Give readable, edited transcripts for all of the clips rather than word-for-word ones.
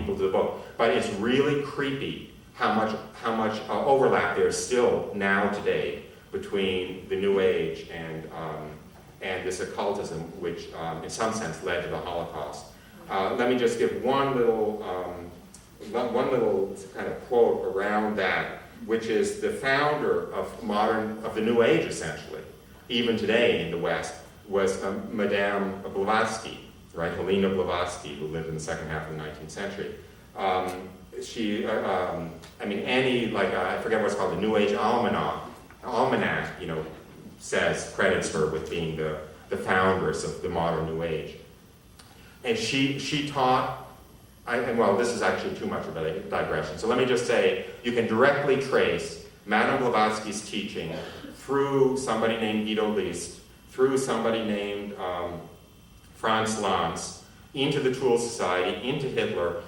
people to the book. But it's really creepy how much overlap there is still now today between the New Age and this occultism, which in some sense led to the Holocaust. Let me just give one little kind of quote around that, which is the founder of the New Age, essentially, even today in the West, was Madame Blavatsky, right? Helena Blavatsky, who lived in the second half of the 19th century. I forget what's called, the New Age Almanac, says, credits her with being the foundress of the modern New Age. And she taught, this is actually too much of a digression, so let me just say, you can directly trace Madame Blavatsky's teaching through somebody named Guido List, through somebody named Franz Lanz, into the Tool Society, into Hitler.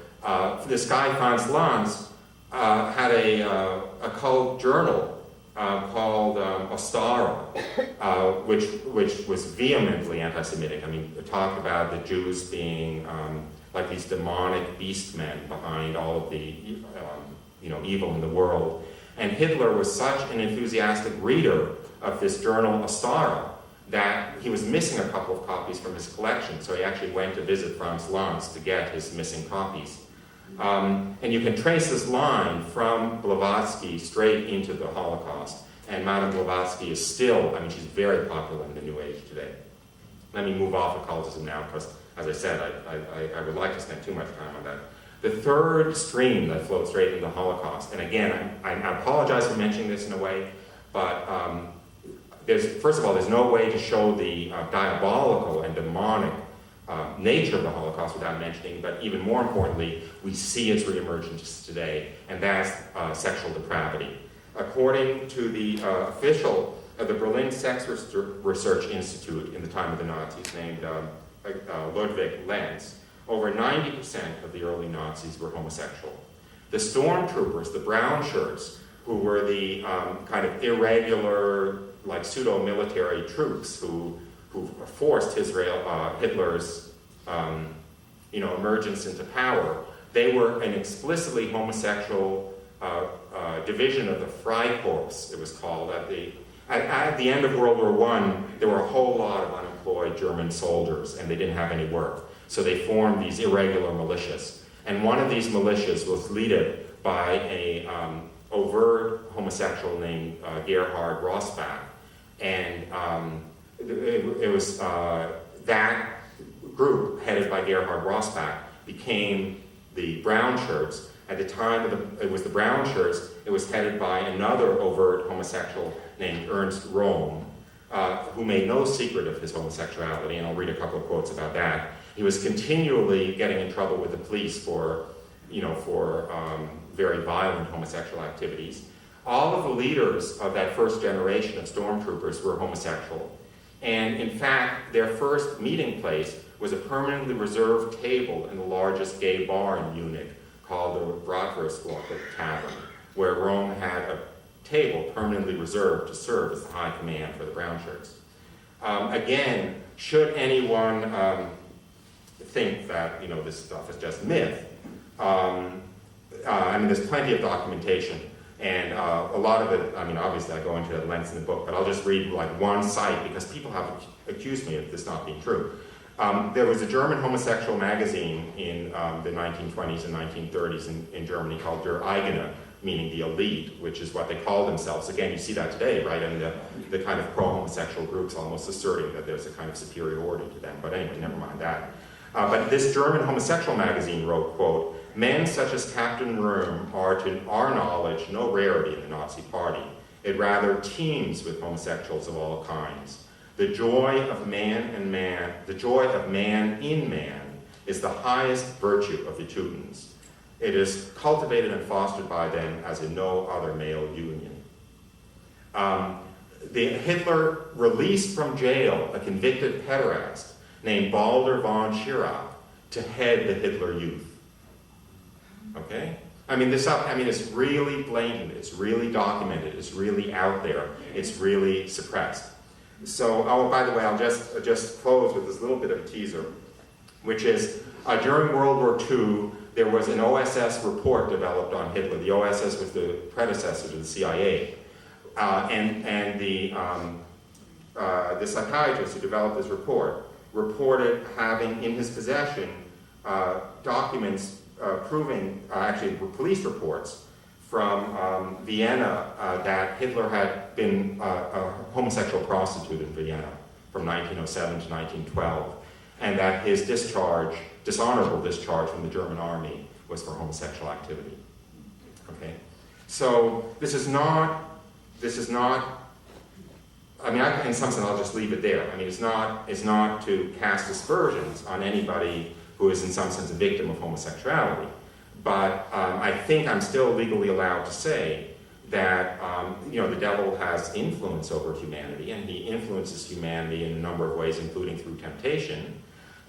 This guy, Franz Lanz, had a occult journal called Ostara, which was vehemently anti-Semitic. I mean, it talked about the Jews being like these demonic beast men behind all of the evil in the world. And Hitler was such an enthusiastic reader of this journal Ostara that he was missing a couple of copies from his collection, so he actually went to visit Franz Lanz to get his missing copies. And you can trace this line from Blavatsky straight into the Holocaust. And Madame Blavatsky is still, she's very popular in the New Age today. Let me move off occultism now, because, as I said, I would like to spend too much time on that. The third stream that flowed straight into the Holocaust, and again, I apologize for mentioning this in a way, but first of all, there's no way to show the diabolical and demonic nature of the Holocaust without mentioning, but even more importantly, we see its reemergence today, and that's sexual depravity. According to the official of the Berlin Sex Research Institute in the time of the Nazis, named Ludwig Lenz, over 90% of the early Nazis were homosexual. The stormtroopers, the brown shirts, who were the kind of irregular, like pseudo-military troops who forced Hitler's emergence into power, they were an explicitly homosexual division of the Freikorps, it was called. At the end of World War I, there were a whole lot of unemployed German soldiers, and they didn't have any work. So they formed these irregular militias. And one of these militias was led by an overt homosexual named Gerhard Rossbach. And it was that group, headed by Gerhard Rossbach, became the Brown Shirts. At the time it was the Brown Shirts, it was headed by another overt homosexual named Ernst Röhm, who made no secret of his homosexuality, and I'll read a couple of quotes about that. He was continually getting in trouble with the police for very violent homosexual activities. All of the leaders of that first generation of stormtroopers were homosexual. And in fact, their first meeting place was a permanently reserved table in the largest gay bar in Munich called the Bratwurstwalker Tavern, where Rome had a table permanently reserved to serve as the high command for the Brown Shirts. Again, should anyone think that this stuff is just myth, there's plenty of documentation, and a lot of it, obviously I go into the lengths in the book, but I'll just read one site because people have accused me of this not being true. There was a German homosexual magazine in the 1920s and 1930s in Germany called Der Eigene, meaning the elite, which is what they call themselves. Again, you see that today, right? The kind of pro-homosexual groups almost asserting that there's a kind of superiority to them. But anyway, never mind that. But this German homosexual magazine wrote, quote, "Men such as Captain Röhm are, to our knowledge, no rarity in the Nazi Party. It rather teems with homosexuals of all kinds. The joy of man in man is the highest virtue of the Teutons. It is cultivated and fostered by them as in no other male union." Hitler released from jail a convicted pederast named Baldur von Schirach to head the Hitler Youth. Okay? This stuff, it's really blatant, it's really documented, it's really out there, it's really suppressed. So, by the way, I'll just close with this little bit of a teaser, which is during World War II, there was an OSS report developed on Hitler. The OSS was the predecessor to the CIA. And the psychiatrist who developed this report reported having in his possession documents proving, actually police reports from Vienna that Hitler had been a homosexual prostitute in Vienna from 1907 to 1912, and that his discharge, dishonorable discharge from the German army, was for homosexual activity. Okay, so this is not. I mean, in some sense, I'll just leave it there. I mean, it's not to cast aspersions on anybody who is in some sense a victim of homosexuality. But I think I'm still legally allowed to say that the devil has influence over humanity, and he influences humanity in a number of ways, including through temptation.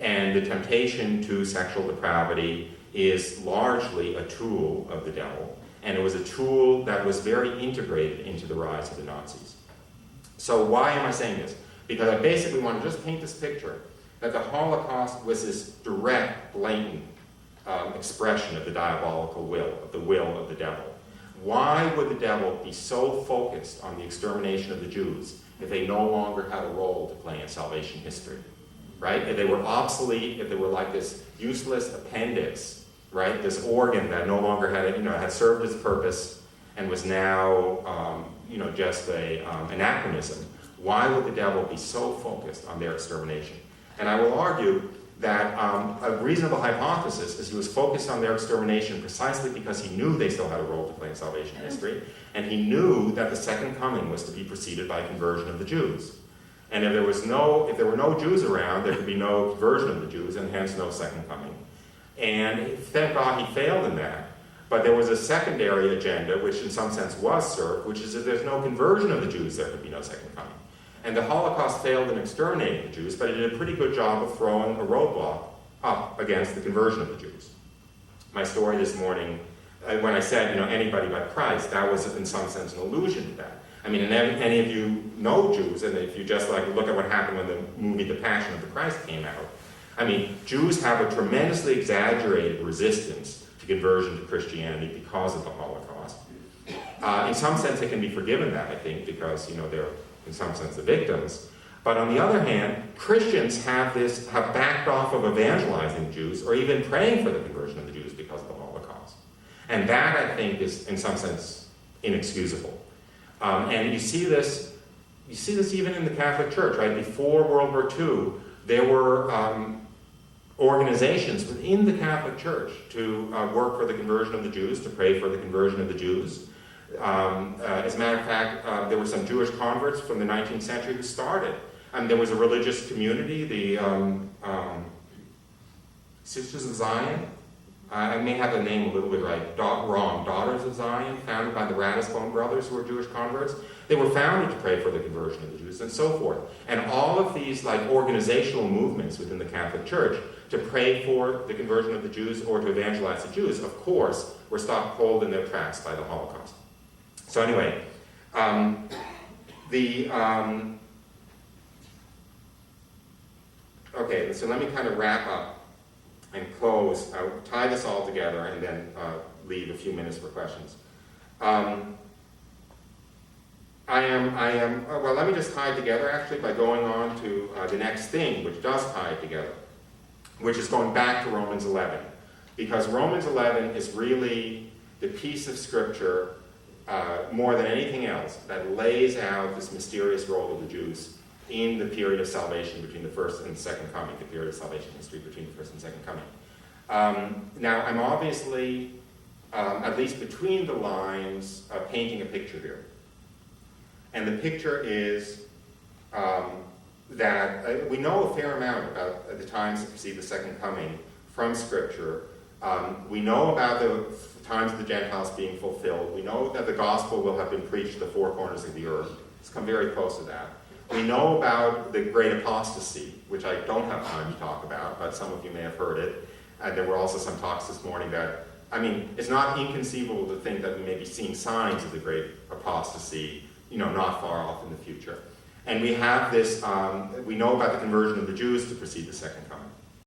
And the temptation to sexual depravity is largely a tool of the devil, and it was a tool that was very integrated into the rise of the Nazis. So why am I saying this? Because I basically want to just paint this picture that the Holocaust was this direct, blatant expression of the diabolical will, of the devil. Why would the devil be so focused on the extermination of the Jews if they no longer had a role to play in salvation history? Right? If they were obsolete, if they were like this useless appendix, right? This organ that no longer had served its purpose and was now, just a anachronism. Why would the devil be so focused on their extermination? And I will argue that a reasonable hypothesis is he was focused on their extermination precisely because he knew they still had a role to play in salvation history, and he knew that the second coming was to be preceded by conversion of the Jews. And if there were no Jews around, there could be no conversion of the Jews, and hence no second coming. And thank God he failed in that. But there was a secondary agenda, which in some sense was served, which is if there's no conversion of the Jews, there could be no second coming. And the Holocaust failed in exterminating the Jews, but it did a pretty good job of throwing a roadblock up against the conversion of the Jews. My story this morning, when I said, anybody but Christ, that was in some sense an allusion to that. I mean, and any of you know Jews, and if you just look at what happened when the movie The Passion of the Christ came out, I mean, Jews have a tremendously exaggerated resistance to conversion to Christianity because of the Holocaust. In some sense, they can be forgiven that, I think, because, they're, in some sense, the victims. But on the other hand, Christians have backed off of evangelizing Jews or even praying for the conversion of the Jews because of the Holocaust. And that, I think, is, in some sense, inexcusable. And you see this even in the Catholic Church, right? Before World War II, there were organizations within the Catholic Church to work for the conversion of the Jews, to pray for the conversion of the Jews. As a matter of fact, there were some Jewish converts from the 19th century who started. There was a religious community, the Sisters of Zion. I may have the name a little bit wrong. Daughters of Zion, founded by the Ratisbon brothers, who were Jewish converts. They were founded to pray for the conversion of the Jews, and so forth. And all of these organizational movements within the Catholic Church to pray for the conversion of the Jews or to evangelize the Jews, of course, were stopped cold in their tracks by the Holocaust. So anyway, okay, so let me kind of wrap up and close. I'll tie this all together and then leave a few minutes for questions. Well, let me just tie it together actually by going on to the next thing, which does tie it together, which is going back to Romans 11. Because Romans 11 is really the piece of Scripture, more than anything else, that lays out this mysterious role of the Jews in the period of salvation between the first and second coming, the period of salvation history between the first and second coming. Now, I'm obviously, at least between the lines, painting a picture here. And the picture is that we know a fair amount about the times that precede the second coming from Scripture. We know about the times of the Gentiles being fulfilled. We know that the gospel will have been preached to the four corners of the earth. It's come very close to that. We know about the great apostasy, which I don't have time to talk about, but some of you may have heard it. There were also some talks this morning that, it's not inconceivable to think that we may be seeing signs of the great apostasy, not far off in the future. And we have this, we know about the conversion of the Jews to precede the second coming.